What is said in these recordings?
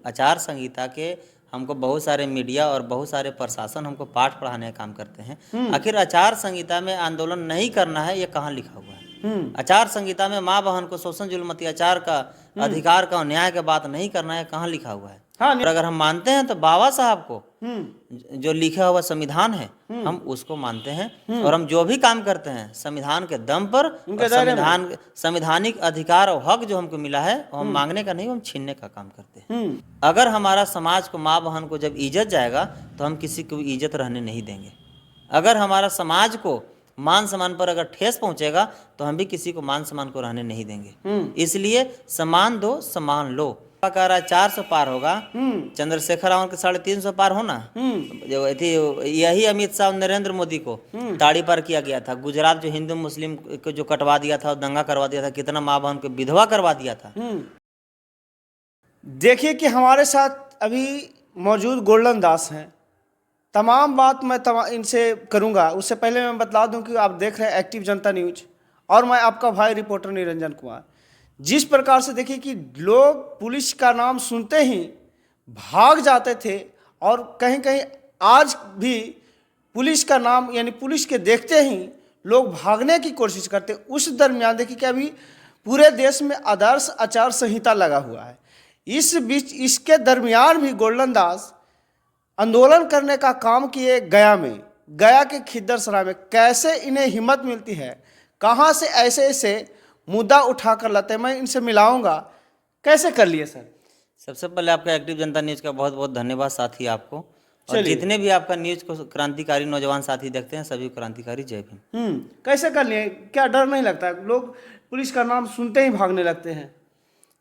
आचार संहिता के हमको बहुत सारे मीडिया और बहुत सारे प्रशासन हमको पाठ पढ़ाने का काम करते हैं। आखिर आचार संहिता में आंदोलन नहीं करना है, ये कहाँ लिखा हुआ है? आचार संहिता में माँ बहन को शोषण जुल्म अत्याचार का अधिकार का न्याय का बात नहीं करना है, कहाँ लिखा हुआ है? हाँ, और अगर हम मानते हैं तो बाबा साहब को जो लिखा हुआ संविधान है हम उसको मानते हैं, और हम जो भी काम करते हैं संविधान के दम पर, और संवैधानिक अधिकार और हक जो हमको मिला है हम मांगने का नहीं, हम छीनने का काम करते हैं। अगर हमारा समाज को, माँ बहन को जब इज्जत जाएगा तो हम किसी को इज्जत रहने नहीं देंगे। अगर हमारा समाज को मान सम्मान पर अगर ठेस पहुंचेगा तो हम भी किसी को मान सम्मान को रहने नहीं देंगे। इसलिए समान दो समान लो। कह रहा है 400 पार होगा, चंद्रशेखर रावण के 350 पार होना, जो थी यही अमित शाह और नरेंद्र मोदी को ताड़ी पार किया गया था। गुजरात जो हिंदू मुस्लिम को जो कटवा दिया था और दंगा करवा दिया था, कितना माँ बहन को विधवा करवा दिया था। देखिए कि हमारे साथ अभी मौजूद गोल्डन दास हैं। तमाम बात मैं इनसे करूंगा, उससे पहले मैं बतला दूं कि आप देख रहे हैं एक्टिव जनता न्यूज और मैं आपका भाई रिपोर्टर निरंजन कुमार। जिस प्रकार से देखिए कि लोग पुलिस का नाम सुनते ही भाग जाते थे, और कहीं कहीं आज भी पुलिस का नाम यानी पुलिस के देखते ही लोग भागने की कोशिश करते। उस दरमियान देखिए कि अभी पूरे देश में आदर्श आचार संहिता लगा हुआ है। इस बीच इसके दरमियान भी गोल्डन दास आंदोलन करने का काम किए गया में, गया के खिद्दरसराय में। कैसे इन्हें हिम्मत मिलती है, कहाँ से ऐसे ऐसे मुद्दा उठा कर लाते हैं, मैं इनसे मिलाऊंगा। कैसे कर लिए सर? सबसे पहले आपका एक्टिव जनता न्यूज का बहुत बहुत धन्यवाद साथी आपको, और जितने भी आपका न्यूज को क्रांतिकारी नौजवान साथी देखते हैं सभी क्रांतिकारी जय भीम। कैसे कर लिए? क्या डर नहीं लगता? लोग पुलिस का नाम सुनते ही भागने लगते हैं।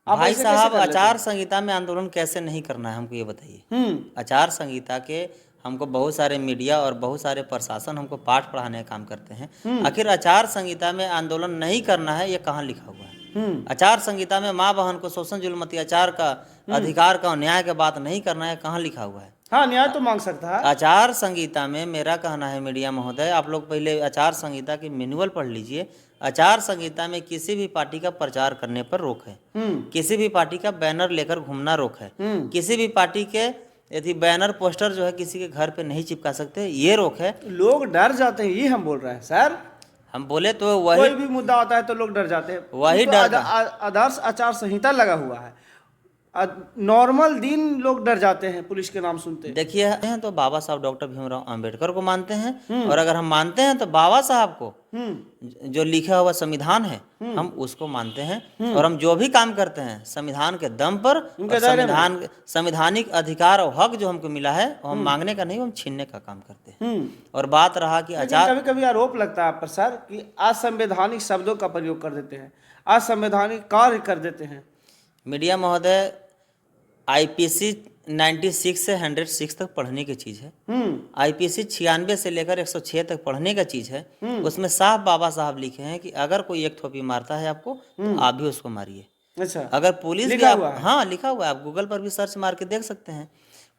भाई साहब, आचार संहिता में आंदोलन कैसे नहीं करना है हमको ये बताइए। आचार संहिता के हमको बहुत सारे मीडिया और बहुत सारे प्रशासन हमको पाठ पढ़ाने का काम करते हैं। आखिर आचार संहिता में आंदोलन नहीं करना है, ये कहाँ लिखा हुआ है? आचार संहिता में माँ बहन को शोषण जुल्म अत्याचार का अधिकार का न्याय का बात नहीं करना है, कहाँ लिखा हुआ है? हाँ, न्याय तो मांग सकता है। आचार संहिता में मेरा कहना है मीडिया महोदय, आप लोग पहले आचार संहिता की मैनुअल पढ़ लीजिए। आचार संहिता में किसी भी पार्टी का प्रचार करने पर रोक है, किसी भी पार्टी का बैनर लेकर घूमना रोक है, किसी भी पार्टी के यदि बैनर पोस्टर जो है किसी के घर पे नहीं चिपका सकते, ये रोक है। लोग डर जाते हैं, ये हम बोल रहे हैं सर। हम बोले तो वही, कोई भी मुद्दा आता है तो लोग डर जाते हैं। वही डर, आदर्श आचार संहिता लगा हुआ है, नॉर्मल दिन लोग डर जाते हैं पुलिस के नाम सुनते। देखिए तो बाबा साहब डॉक्टर भीमराव अंबेडकर को मानते हैं, और अगर हम मानते हैं तो बाबा साहब को जो लिखा हुआ संविधान है हम उसको मानते हैं, और हम जो भी काम करते हैं संविधान के दम पर, और संवैधानिक अधिकार और हक जो हमको मिला है हम मांगने का नहीं, हम छीनने का काम करते हैं। और बात रहा कि आचार, कभी कभी आरोप लगता है आप पर सर कि असंवैधानिक शब्दों का प्रयोग कर देते हैं, असंवैधानिक कार्य कर देते हैं। मीडिया महोदय, आईपीसी 96 से 106 तक पढ़ने की चीज़ है। आईपीसी 96 से लेकर 106 तक पढ़ने का चीज़ है। उसमें साफ बाबा साहब लिखे हैं कि अगर कोई एक थोपी मारता है आपको तो आप भी उसको मारिए। अच्छा, अगर पुलिस भी हाँ लिखा हुआ है, आप गूगल पर भी सर्च मार के देख सकते हैं।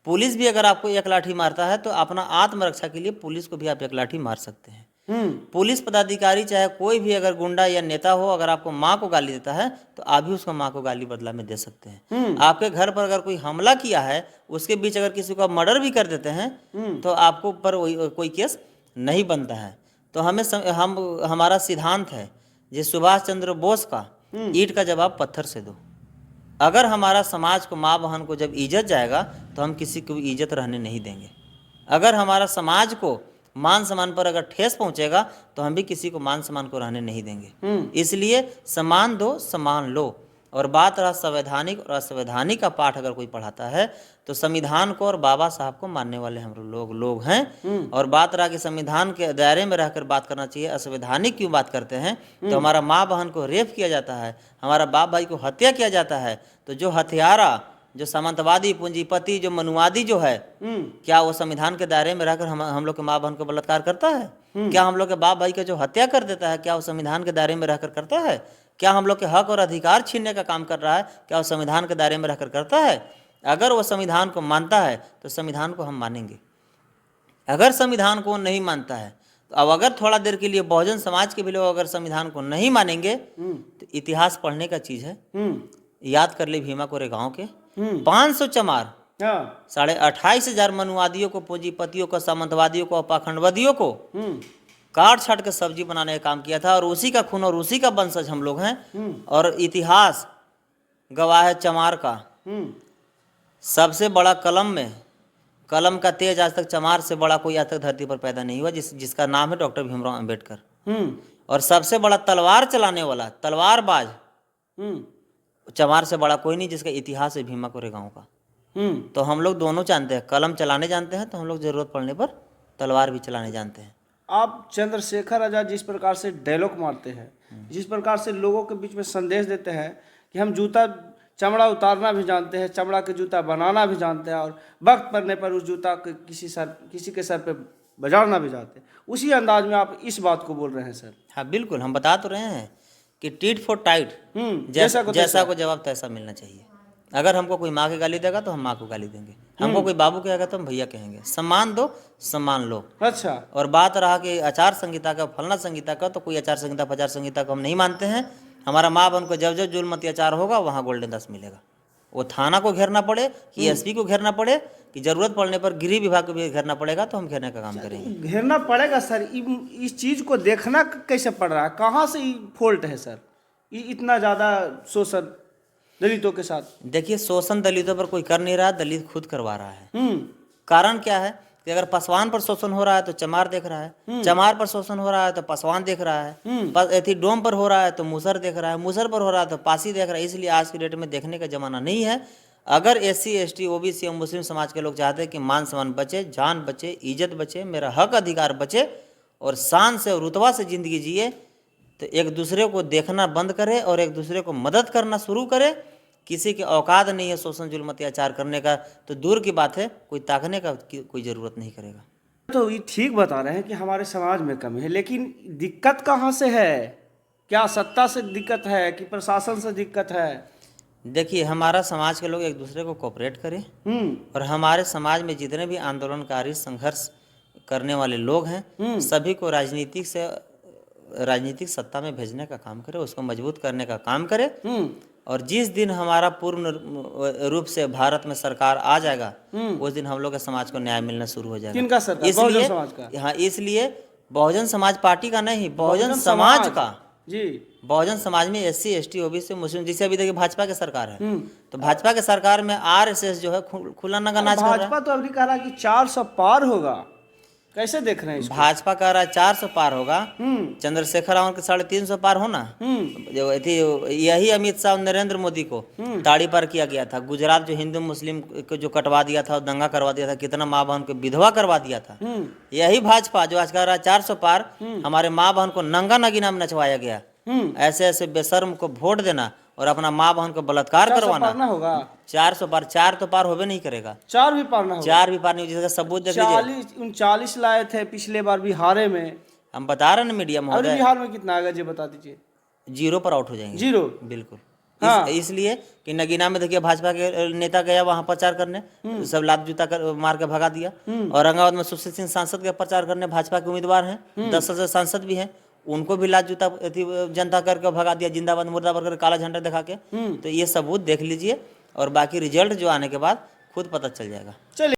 पुलिस भी अगर आपको एक लाठी मारता है तो अपना आत्मरक्षा के लिए पुलिस को भी आप एक लाठी मार सकते हैं। पुलिस पदाधिकारी चाहे कोई भी अगर गुंडा या नेता हो, अगर आपको माँ को गाली देता है तो आप भी उसको माँ को गाली बदला में दे सकते हैं। आपके घर पर अगर कोई हमला किया है, उसके बीच अगर किसी को मर्डर भी कर देते हैं तो आपको ऊपर कोई केस नहीं बनता है। तो हमारा सिद्धांत है जो सुभाष चंद्र बोस का, ईंट का जवाब पत्थर से दो। अगर हमारा समाज को, माँ बहन को जब इज्जत जाएगा तो हम किसी को इज्जत रहने नहीं देंगे। अगर हमारा समाज को मान सम्मान पर अगर ठेस पहुंचेगा तो हम भी किसी को मान सम्मान को रहने नहीं देंगे। इसलिए समान दो समान लो। और बात रहा संवैधानिक और असंवैधानिक का पाठ अगर कोई पढ़ाता है तो संविधान को और बाबा साहब को मानने वाले हम लोग हैं। और बात रहा कि संविधान के दायरे में रहकर बात करना चाहिए, असंवैधानिक क्यों बात करते हैं? तो हमारा माँ बहन को रेप किया जाता है, हमारा बाप भाई को हत्या किया जाता है, तो जो हत्यारा, जो सामंतवादी, पूंजीपति, जो मनुवादी जो है, क्या वो संविधान के दायरे में रहकर हम लोग के माँ बहन को बलात्कार करता है? क्या हम लोग के बाप भाई का जो हत्या कर देता है, क्या वो संविधान के दायरे में रहकर करता है? क्या हम लोग के हक और अधिकार छीनने का काम कर रहा है, क्या वो संविधान के दायरे में रहकर करता है? अगर वो संविधान को मानता है तो संविधान को हम मानेंगे। अगर संविधान को नहीं मानता है तो अब अगर थोड़ा देर के लिए बहुजन समाज के भी लोग अगर संविधान को नहीं मानेंगे तो इतिहास पढ़ने का चीज़ है, याद कर ले भीमा कोरेगांव के, 500 चमार, हाँ 28,500 मनुवादियों को, पूंजीपतियों को, सामंतवादियों को, पाखंडवादियों को हम्म काट छाट के सब्जी बनाने का काम किया था। और उसी का खून और उसी का वंशज हम लोग हैं। और इतिहास गवाह है चमार का। हम्म सबसे बड़ा कलम में, कलम का तेज आज तक चमार से बड़ा कोई आज तक धरती पर पैदा नहीं हुआ, जिसका नाम है डॉक्टर भीमराव अंबेडकर। और सबसे बड़ा तलवार चलाने वाला, तलवारबाज, चमार से बड़ा कोई नहीं, जिसका इतिहास है भीमा कोरेगांव का। तो हम लोग दोनों जानते हैं, कलम चलाने जानते हैं, तो हम लोग जरूरत पड़ने पर तलवार भी चलाने जानते हैं। आप चंद्रशेखर आजाद जिस प्रकार से डायलॉग मारते हैं, जिस प्रकार से लोगों के बीच में संदेश देते हैं कि हम जूता चमड़ा उतारना भी जानते हैं, चमड़ा के जूता बनाना भी जानते हैं, और वक्त पड़ने पर उस जूता के किसी के सर पे बजाना भी जानते हैं, उसी अंदाज में आप इस बात को बोल रहे हैं सर। हाँ बिल्कुल, हम बता तो रहे हैं कि टीट फॉर टाइट, जैसा को जवाब तैसा मिलना चाहिए। अगर हमको कोई माँ की गाली देगा तो हम माँ को गाली देंगे, हमको कोई बाबू कहेगा तो हम भैया कहेंगे। सम्मान दो, सम्मान लो। अच्छा, और बात रहा कि आचार संहिता का, फलना संहिता का, तो कोई आचार संहिता पचार संहिता को हम नहीं मानते हैं। हमारा माँ बहन को जब जब जुल्म अत्याचार होगा वहाँ गोल्डन 10 मिलेगा। वो थाना को घेरना पड़े कि एसपी को घेरना पड़े कि जरूरत पड़ने पर गृह विभाग को भी घेरना पड़ेगा, तो हम घेरने का काम करेंगे। घेरना पड़ेगा सर। इस चीज़ को देखना कैसे पड़ रहा है, कहाँ से फॉल्ट है सर, इतना ज़्यादा शोषण दलितों के साथ? देखिए, शोषण दलितों पर कोई कर नहीं रहा, दलित खुद करवा रहा है। कारण क्या है कि अगर पासवान पर शोषण हो रहा है तो चमार देख रहा है, चमार पर शोषण हो रहा है तो पासवान देख रहा है, डोम पर हो रहा है तो मुसर देख रहा है, मुसर पर हो रहा है तो पासी देख रहा है। इसलिए आज की डेट में देखने का जमाना नहीं है। अगर SC ST OBC और मुस्लिम समाज के लोग चाहते हैं कि मान सम्मान बचे, जान बचे, इज्जत बचे, मेरा हक अधिकार बचे और शान से और रुतबा से ज़िंदगी जिए, तो एक दूसरे को देखना बंद करे और एक दूसरे को मदद करना शुरू करे। किसी के औकात नहीं है शोषण जुल्म अत्याचार करने का, तो दूर की बात है, कोई ताकने का कोई ज़रूरत नहीं करेगा। तो ये ठीक बता रहे हैं कि हमारे समाज में कमी है, लेकिन दिक्कत कहाँ से है? क्या सत्ता से दिक्कत है कि प्रशासन से दिक्कत है? देखिए, हमारा समाज के लोग एक दूसरे को कोऑपरेट करें, और हमारे समाज में जितने भी आंदोलनकारी संघर्ष करने वाले लोग हैं सभी को राजनीतिक सत्ता में भेजने का काम करे, उसको मजबूत करने का काम करे। और जिस दिन हमारा पूर्ण रूप से भारत में सरकार आ जाएगा उस दिन हम लोग के समाज को न्याय मिलना शुरू हो जाएगा। किनका सरकार? बहुजन समाज का? हाँ, इसलिए बहुजन समाज पार्टी का नहीं, बहुजन समाज का जी। बहुजन समाज में SC ST OBC मुस्लिम, जिसे अभी देखिए भाजपा की सरकार है, तो भाजपा के सरकार में RSS जो है खुला नंगा नाच कर रहा है। भाजपा तो अभी कह रहा है कि 400 पार होगा, कैसे देख रहे हैं इसको? भाजपा कह रहा है 400 पार होगा, चंद्रशेखर रावण के 350 पार होना। जो थी यही अमित शाह और नरेंद्र मोदी को ताड़ी पार किया गया था। गुजरात जो हिंदू मुस्लिम को जो कटवा दिया था और दंगा करवा दिया था, कितना माँ बहन को विधवा करवा दिया था, यही भाजपा जो आज कह रहा है 400 पार, हमारे माँ बहन को नंगा नगीना में नचवाया गया। ऐसे ऐसे बेशर्म को वोट देना और अपना माँ बहन को बलात्कार करवाना होगा। 400 पार, 4 तो पार होवे नहीं करेगा, 4 भी पार ना होगा। 4 भी पार नहीं, जिसका सबूत देख लीजिए। 39 लाए थे पिछले बार बिहार में, हम बता रहे हैं मीडिया और महोदय, बिहार में कितना आएगा जी बता दीजिए? 0 पर आउट हो जाएंगे। 0 बिल्कुल। हाँ। इसलिए कि नगीना में देखिए भाजपा के नेता गया वहां प्रचार करने, सब लात जूता मार के भगा दिया। औरंगाबाद में सुशील सिंह सांसद का प्रचार करने, भाजपा के उम्मीदवार हैं, 10 सदस्य सांसद भी हैं, उनको भी लात जूता जनता करके भगा दिया, जिंदाबाद मुर्दाबाद करके काला झंडा दिखा के। तो ये सबूत देख लीजिए और बाकी रिजल्ट जो आने के बाद खुद पता चल जाएगा। चलिए।